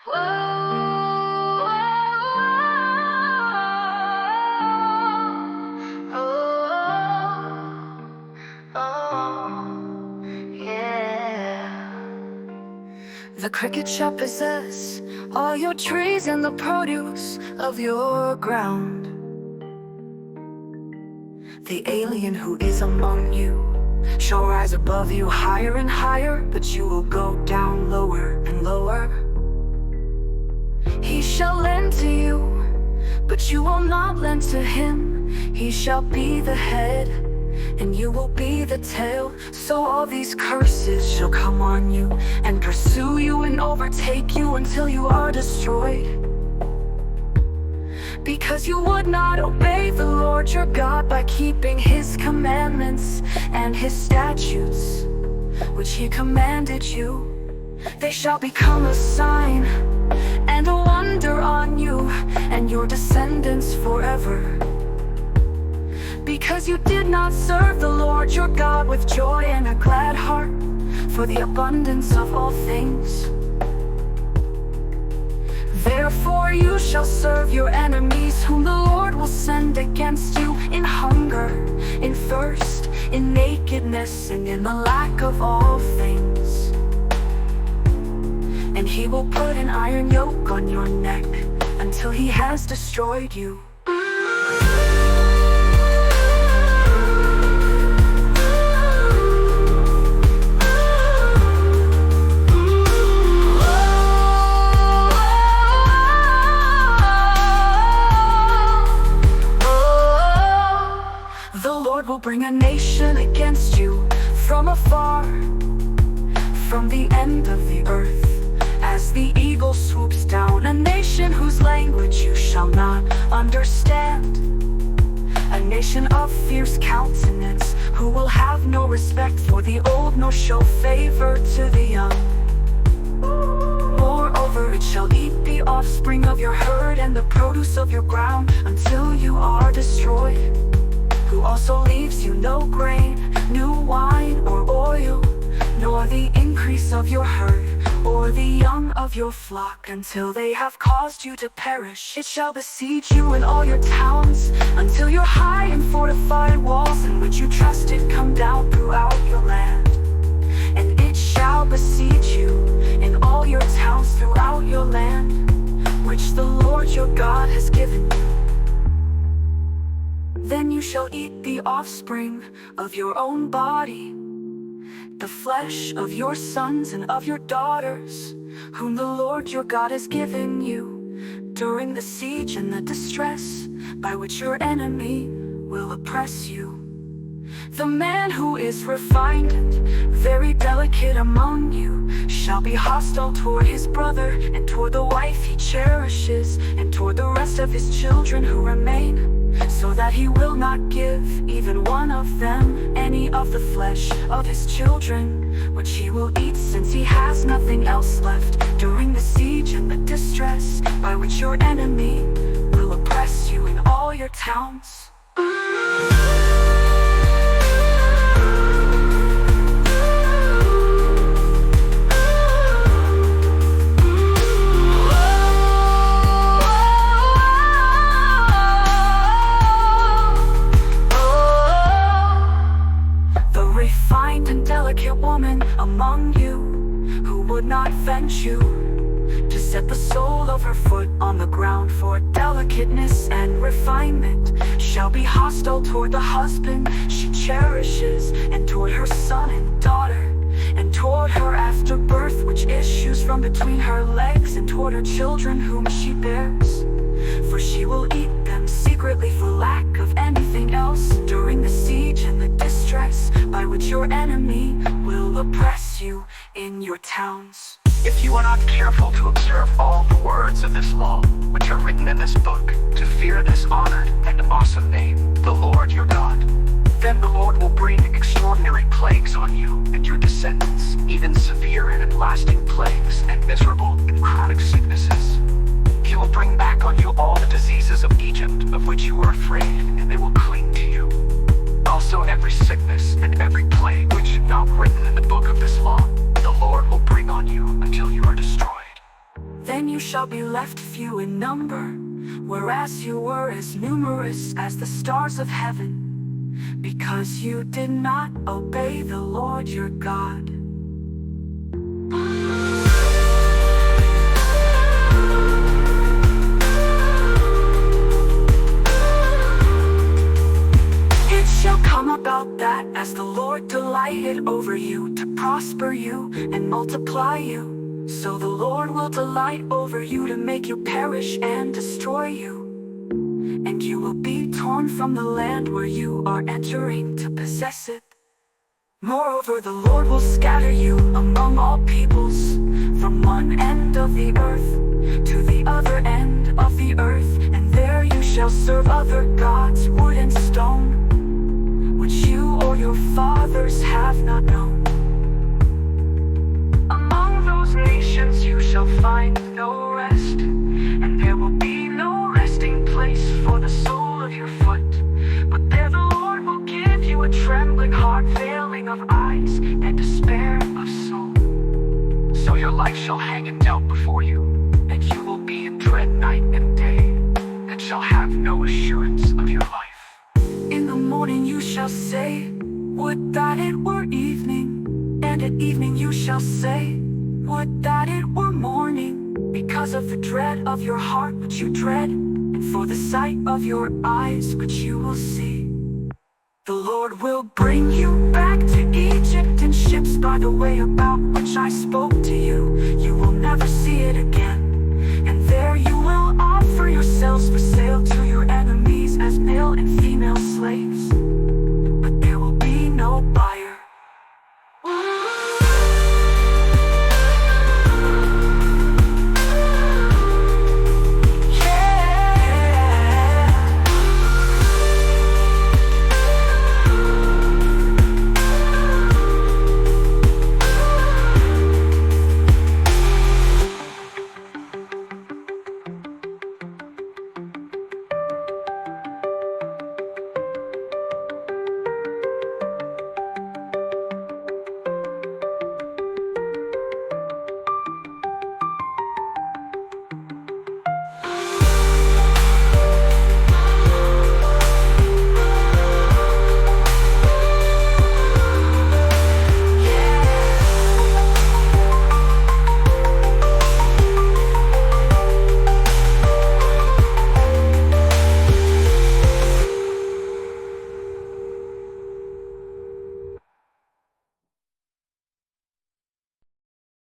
Whoa, yeah. The cricket shall possess all your trees and the produce of your ground. The alien who is among you shall rise above you higher and higher, but you will go down lower and lower. He shall lend to you, but you will not lend to him. He shall be the head, and you will be the tail. So all these curses shall come on you, and pursue you and overtake you until you are destroyed. Because you would not obey the Lord your God by keeping his commandments and his statutes, which he commanded you. They shall become a sign and a wonder on you and your descendants forever. Because you did not serve the Lord your God with joy and a glad heart for the abundance of all things. Therefore you shall serve your enemies, whom the Lord will send against you in hunger, in thirst, in nakedness, and in the lack of all things. And he will put an iron yoke on your neck until he has destroyed you. Will bring a nation against you from afar, from the end of the earth, as the eagle swoops down, a nation whose language you shall not understand, a nation of fierce countenance, who will have no respect for the old, nor show favor to the young. Moreover, it shall eat the offspring of your herd and the produce of your ground until you are destroyed. Who also leaves you no grain, new wine or oil, nor the increase of your herd, or the young of your flock, until they have caused you to perish. It shall besiege you in all your towns, until your high and fortified walls in which you trusted come down throughout your land. And it shall besiege you in all your towns throughout your land, which the Lord your God has given you. Then you shall eat the offspring of your own body, the flesh of your sons and of your daughters, whom the Lord your God has given you, during the siege and the distress by which your enemy will oppress you. The man who is refined and very delicate among you shall be hostile toward his brother, and toward the wife he cherishes, and toward the rest of his children who remain, so that he will not give even one of them any of the flesh of his children, which he will eat, since he has nothing else left during the siege and the distress by which your enemy will oppress you in all your towns. Woman among you, who would not venge you to set the sole of her foot on the ground for delicateness and refinement, shall be hostile toward the husband she cherishes, and toward her son and daughter, and toward her after birth which issues from between her legs, and toward her children whom she bears. For she will eat them secretly for lack of anything else during the siege and the distress by which your enemy will oppress you in your towns. If you are not careful to observe all the words of this law, which are written in this book, to fear this honored and awesome name, the Lord your God, then the Lord will bring extraordinary plagues on you and your descendants, even severe and lasting plagues, and miserable and chronic sicknesses. He will bring back on you all the diseases of Egypt, of which you were afraid, and they will cling to you. Also every sickness and every plague which is not written in the book of this law, the Lord will bring on you until you are destroyed. Then you shall be left few in number, whereas you were as numerous as the stars of heaven, because you did not obey the Lord your God. It shall come about that as the Lord delighted over you to prosper you and multiply you, so the Lord will delight over you to make you perish and destroy you. And you will be torn from the land where you are entering to possess it. Moreover, the Lord will scatter you among all peoples, from one end of the earth to the other end of the earth, and there you shall serve other gods, wood and stone, which you or your fathers have not known. Among those nations you shall find no rest, and there will be no resting place for the sole of your foot. But there the Lord will give you a trembling heart, failing of eyes, and despair of soul. So your life shall hang in doubt before you, and you will be in dread night and day, and shall have no assurance of your life. In the morning you shall say, would that it were evening. And at evening you shall say, would that it were morning, because of the dread of your heart which you dread, and for the sight of your eyes which you will see. The Lord will bring you back to Egypt in ships by the way about which I spoke to you. You will never see it